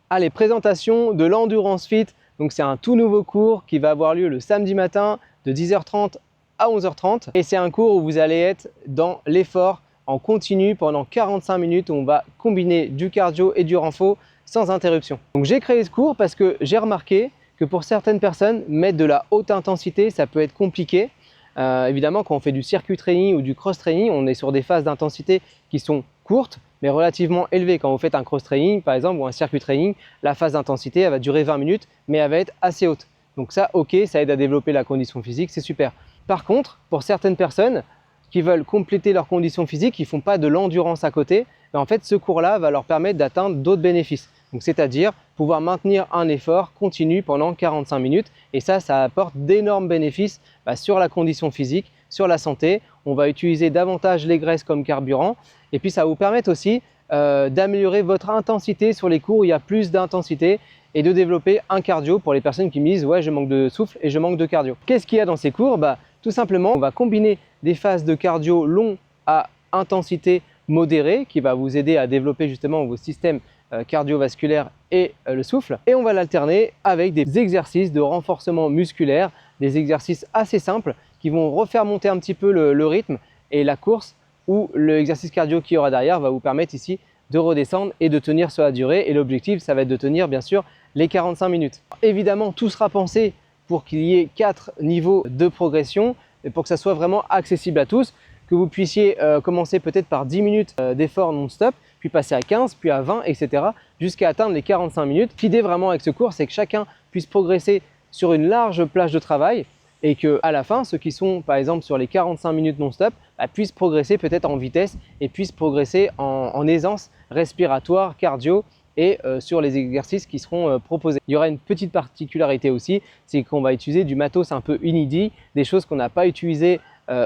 Allez, présentation de l'Endurance Fit. Donc c'est un tout nouveau cours qui va avoir lieu le samedi matin de 10h30 à 11h30. Et c'est un cours où vous allez être dans l'effort en continu pendant 45 minutes où on va combiner du cardio et du renfo sans interruption. Donc j'ai créé ce cours parce que j'ai remarqué que pour certaines personnes, mettre de la haute intensité, ça peut être compliqué. Évidemment, quand on fait du circuit training ou du cross training, on est sur des phases d'intensité qui sont courtes mais relativement élevées. Quand vous faites un cross training par exemple ou un circuit training, la phase d'intensité elle va durer 20 minutes mais elle va être assez haute. Donc ça, ok, ça aide à développer la condition physique, c'est super. Par contre, pour certaines personnes qui veulent compléter leur condition physique, qui ne font pas de l'endurance à côté, ben en fait ce cours-là va leur permettre d'atteindre d'autres bénéfices. Donc c'est-à-dire pouvoir maintenir un effort continu pendant 45 minutes et ça apporte d'énormes bénéfices sur la condition physique, sur la santé. On va utiliser davantage les graisses comme carburant et puis ça va vous permettre aussi d'améliorer votre intensité sur les cours où il y a plus d'intensité et de développer un cardio pour les personnes qui me disent « ouais, je manque de souffle et je manque de cardio ». Qu'est-ce qu'il y a dans ces cours? Tout simplement, on va combiner des phases de cardio long à intensité modérée qui va vous aider à développer justement vos systèmes cardiovasculaires et le souffle. Et on va l'alterner avec des exercices de renforcement musculaire, des exercices assez simples qui vont refaire monter un petit peu le rythme et la course ou l'exercice cardio qu'il y aura derrière va vous permettre ici de redescendre et de tenir sur la durée. Et l'objectif, ça va être de tenir bien sûr les 45 minutes. Évidemment, tout sera pensé pour qu'il y ait 4 niveaux de progression et pour que ça soit vraiment accessible à tous, que vous puissiez commencer peut-être par 10 minutes d'effort non-stop, puis passer à 15, puis à 20, etc. jusqu'à atteindre les 45 minutes. L'idée vraiment avec ce cours, c'est que chacun puisse progresser sur une large plage de travail et qu'à la fin, ceux qui sont par exemple sur les 45 minutes non-stop puissent progresser peut-être en vitesse et puissent progresser en aisance respiratoire, cardio et sur les exercices qui seront proposés. Il y aura une petite particularité aussi, c'est qu'on va utiliser du matos un peu inédit, des choses qu'on n'a pas utilisées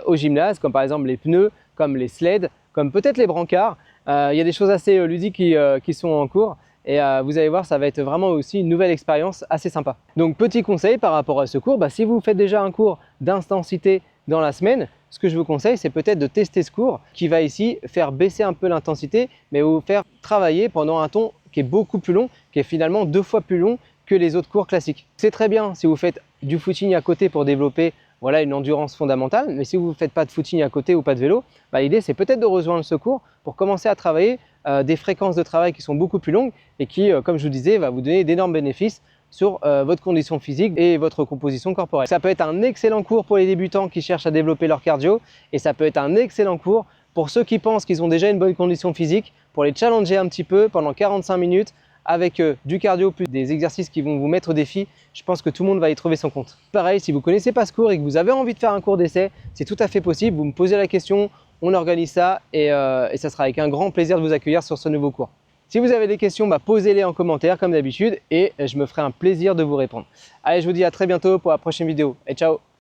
au gymnase, comme par exemple les pneus, comme les sleds, comme peut-être les brancards. Il y a des choses assez ludiques qui sont en cours et vous allez voir, ça va être vraiment aussi une nouvelle expérience assez sympa. Donc petit conseil par rapport à ce cours, si vous faites déjà un cours d'intensité dans la semaine, ce que je vous conseille, c'est peut-être de tester ce cours qui va ici faire baisser un peu l'intensité, mais vous faire travailler pendant un temps qui est beaucoup plus long, qui est finalement 2 fois plus long que les autres cours classiques. C'est très bien si vous faites du footing à côté pour développer une endurance fondamentale, mais si vous ne faites pas de footing à côté ou pas de vélo, l'idée c'est peut-être de rejoindre ce cours pour commencer à travailler des fréquences de travail qui sont beaucoup plus longues et qui, comme je vous disais, va vous donner d'énormes bénéfices sur votre condition physique et votre composition corporelle. Ça peut être un excellent cours pour les débutants qui cherchent à développer leur cardio et ça peut être un excellent cours pour ceux qui pensent qu'ils ont déjà une bonne condition physique, pour les challenger un petit peu pendant 45 minutes avec du cardio plus des exercices qui vont vous mettre au défi. Je pense que tout le monde va y trouver son compte. Pareil, si vous ne connaissez pas ce cours et que vous avez envie de faire un cours d'essai, c'est tout à fait possible. Vous me posez la question, on organise ça et ça sera avec un grand plaisir de vous accueillir sur ce nouveau cours. Si vous avez des questions, posez-les en commentaire comme d'habitude et je me ferai un plaisir de vous répondre. Allez, je vous dis à très bientôt pour la prochaine vidéo et ciao!